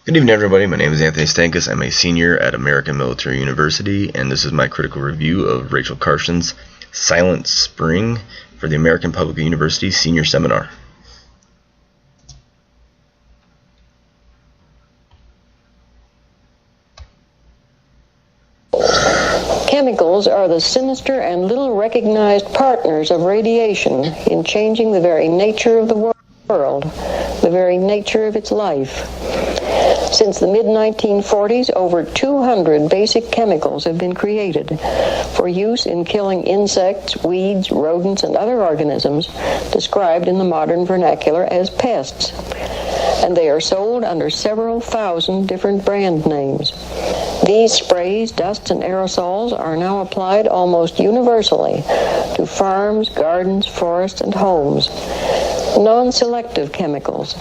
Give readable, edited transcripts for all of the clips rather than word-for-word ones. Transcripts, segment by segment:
Good evening, everybody. My name is Anthony Stankus. I'm a senior at American Military University, and this is my critical review of Rachel Carson's Silent Spring for the American Public University Senior Seminar. Chemicals are the sinister and little recognized partners of radiation in changing the very nature of the world, the very nature of its life. Since the mid-1940s, over 200 basic chemicals have been created for use in killing insects, weeds, rodents, and other organisms described in the modern vernacular as pests. And they are sold under several thousand different brand names. These sprays, dusts, and aerosols are now applied almost universally to farms, gardens, forests, and homes. Non-selective chemicals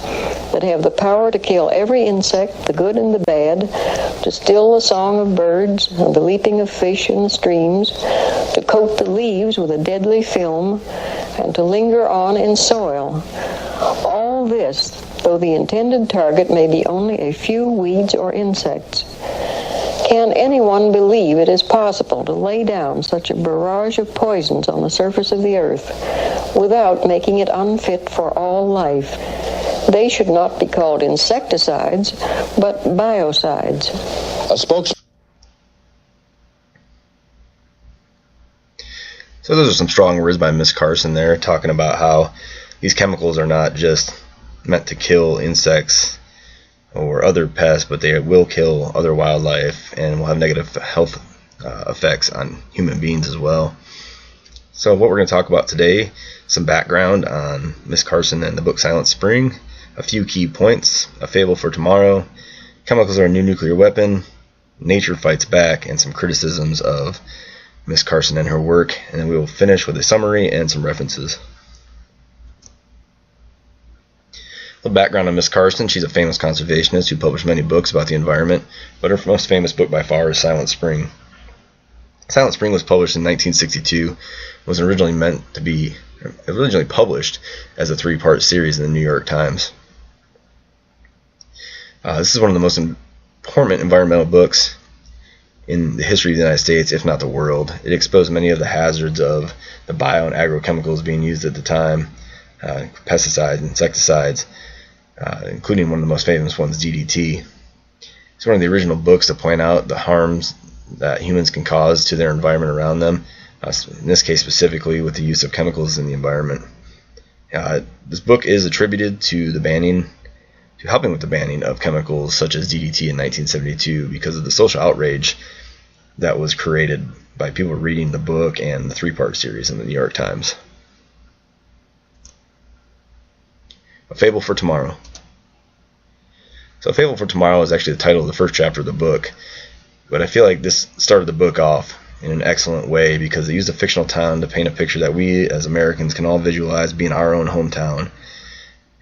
that have the power to kill every insect, the good and the bad, to still the song of birds and the leaping of fish in the streams, to coat the leaves with a deadly film, and to linger on in soil. All this, though the intended target may be only a few weeds or insects. Can anyone believe it is possible to lay down such a barrage of poisons on the surface of the earth without making it unfit for all life? They should not be called insecticides, but biocides. So those are some strong words by Miss Carson there, talking about how these chemicals are not just meant to kill insects or other pests, but they will kill other wildlife and will have negative health effects on human beings as well. So what we're going to talk about today, some background on Miss Carson and the book Silent Spring, a few key points, a fable for tomorrow, chemicals are a new nuclear weapon, nature fights back, and some criticisms of Miss Carson and her work, and then we will finish with a summary and some references. The background on Miss Carson: she's a famous conservationist who published many books about the environment, but her most famous book by far is Silent Spring. Silent Spring was published in 1962, was originally published as a three-part series in the New York Times. This is one of the most important environmental books in the history of the United States, if not the world. It exposed many of the hazards of the bio and agrochemicals being used at the time, pesticides, insecticides, including one of the most famous ones, DDT. It's one of the original books to point out the harms that humans can cause to their environment around them, in this case specifically with the use of chemicals in the environment. This book is attributed to helping with the banning of chemicals such as DDT in 1972 because of the social outrage that was created by people reading the book and the three-part series in the New York Times. A Fable for Tomorrow. So A Fable for Tomorrow is actually the title of the first chapter of the book, but I feel like this started the book off in an excellent way because it used a fictional town to paint a picture that we as Americans can all visualize being our own hometown.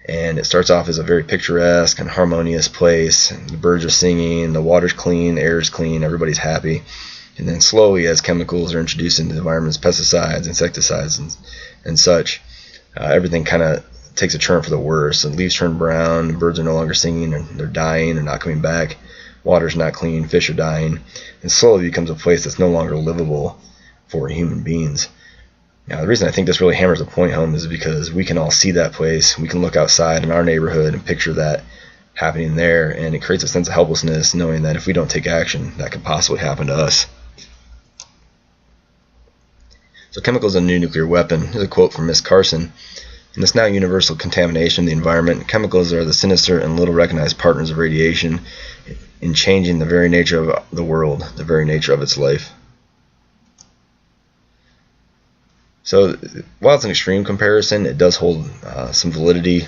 And it starts off as a very picturesque and harmonious place. The birds are singing, the water's clean, the air is clean, everybody's happy. And then slowly, as chemicals are introduced into the environment, pesticides, insecticides, and such, everything kind of takes a turn for the worse. The leaves turn brown, the birds are no longer singing, and they're dying, they're not coming back. Water's not clean, fish are dying, and slowly becomes a place that's no longer livable for human beings. Now, the reason I think this really hammers the point home is because we can all see that place. We can look outside in our neighborhood and picture that happening there, and it creates a sense of helplessness knowing that if we don't take action, that could possibly happen to us. So chemicals, a new nuclear weapon. Here's a quote from Miss Carson. In this now universal contamination of the environment, chemicals are the sinister and little recognized partners of radiation in changing the very nature of the world, the very nature of its life. So while it's an extreme comparison, it does hold some validity.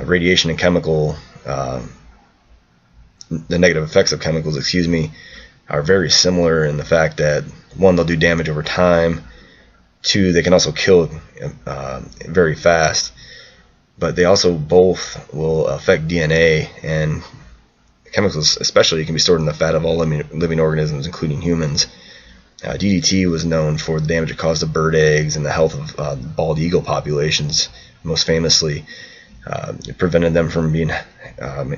Radiation and chemical, the negative effects of chemicals, are very similar in the fact that, one, they'll do damage over time. Two, they can also kill very fast. But they also both will affect DNA, and chemicals especially can be stored in the fat of all living organisms, including humans. DDT was known for the damage it caused to bird eggs and the health of bald eagle populations, most famously. It prevented them from being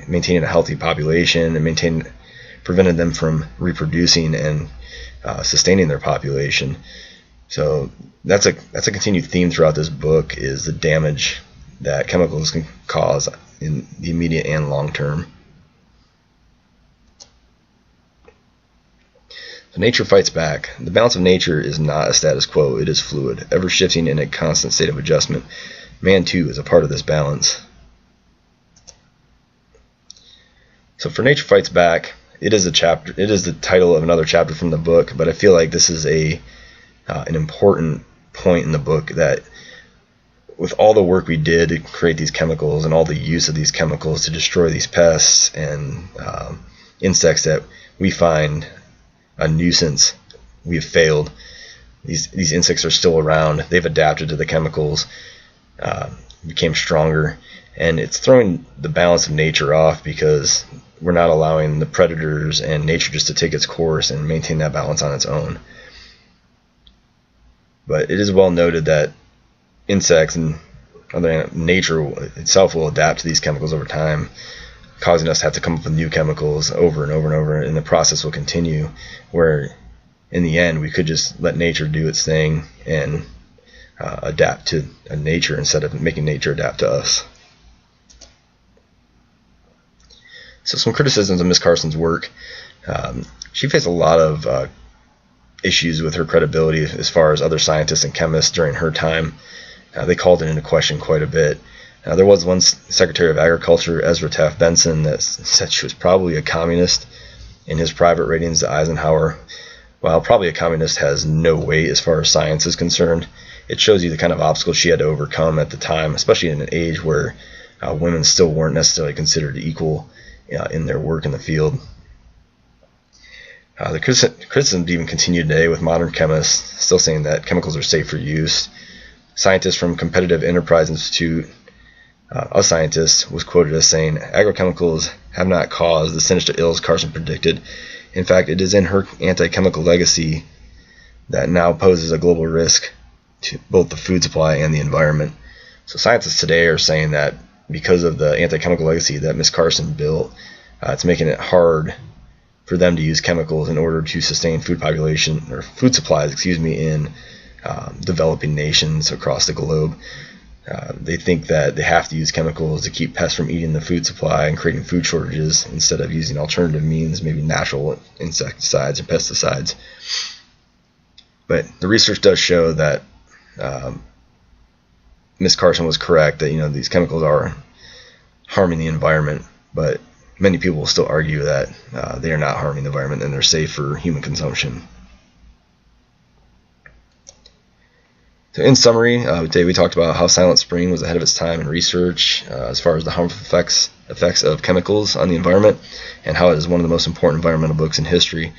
maintaining a healthy population and prevented them from reproducing and sustaining their population. So that's a continued theme throughout this book, is the damage that chemicals can cause in the immediate and long term. So nature fights back. The balance of nature is not a status quo, it is fluid, ever shifting in a constant state of adjustment. Man too is a part of this balance. So for Nature Fights Back, it is the title of another chapter from the book, but I feel like this is an important point in the book, that with all the work we did to create these chemicals and all the use of these chemicals to destroy these pests and insects that we find a nuisance, we have failed. These insects are still around. They've adapted to the chemicals, became stronger, and it's throwing the balance of nature off, because we're not allowing the predators and nature just to take its course and maintain that balance on its own. But it is well noted that insects and nature itself will adapt to these chemicals over time, causing us to have to come up with new chemicals over and over and over, and the process will continue, where in the end we could just let nature do its thing and adapt to nature instead of making nature adapt to us. So some criticisms of Miss Carson's work. She faced a lot of issues with her credibility as far as other scientists and chemists during her time. They called it into question quite a bit. There was one Secretary of Agriculture, Ezra Taft Benson, that said she was probably a communist in his private ratings to Eisenhower. While probably a communist has no weight as far as science is concerned, it shows you the kind of obstacles she had to overcome at the time, especially in an age where women still weren't necessarily considered equal in their work in the field. The criticism even continued today with modern chemists still saying that chemicals are safe for use. Scientists from Competitive Enterprise Institute, a scientist, was quoted as saying, "Agrochemicals have not caused the sinister ills Carson predicted. In fact, it is in her anti-chemical legacy that now poses a global risk to both the food supply and the environment." So scientists today are saying that because of the anti-chemical legacy that Miss Carson built, it's making it hard for them to use chemicals in order to sustain food supplies, in developing nations across the globe. They think that they have to use chemicals to keep pests from eating the food supply and creating food shortages, instead of using alternative means, maybe natural insecticides and pesticides. But the research does show that Miss Carson was correct, that these chemicals are harming the environment, but many people will still argue that they are not harming the environment and they're safe for human consumption. So in summary, today we talked about how Silent Spring was ahead of its time in research as far as the harmful effects of chemicals on the environment, and how it is one of the most important environmental books in history.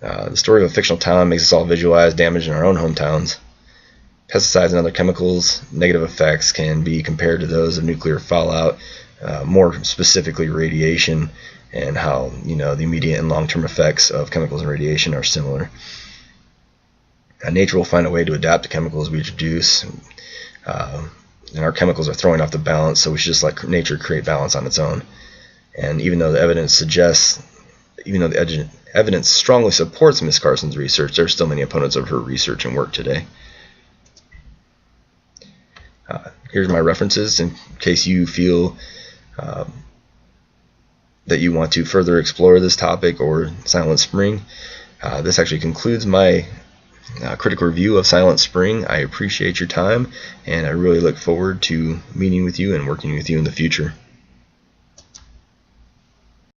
The story of a fictional town makes us all visualize damage in our own hometowns. Pesticides and other chemicals' negative effects can be compared to those of nuclear fallout, more specifically radiation, and how the immediate and long-term effects of chemicals and radiation are similar. Nature will find a way to adapt to chemicals we introduce, and our chemicals are throwing off the balance, so we should just let nature create balance on its own. And even though the evidence strongly supports Miss Carson's research, there are still many opponents of her research and work today. Here's my references in case you feel that you want to further explore this topic or Silent Spring. This actually concludes my critical review of Silent Spring. I appreciate your time, and I really look forward to meeting with you and working with you in the future.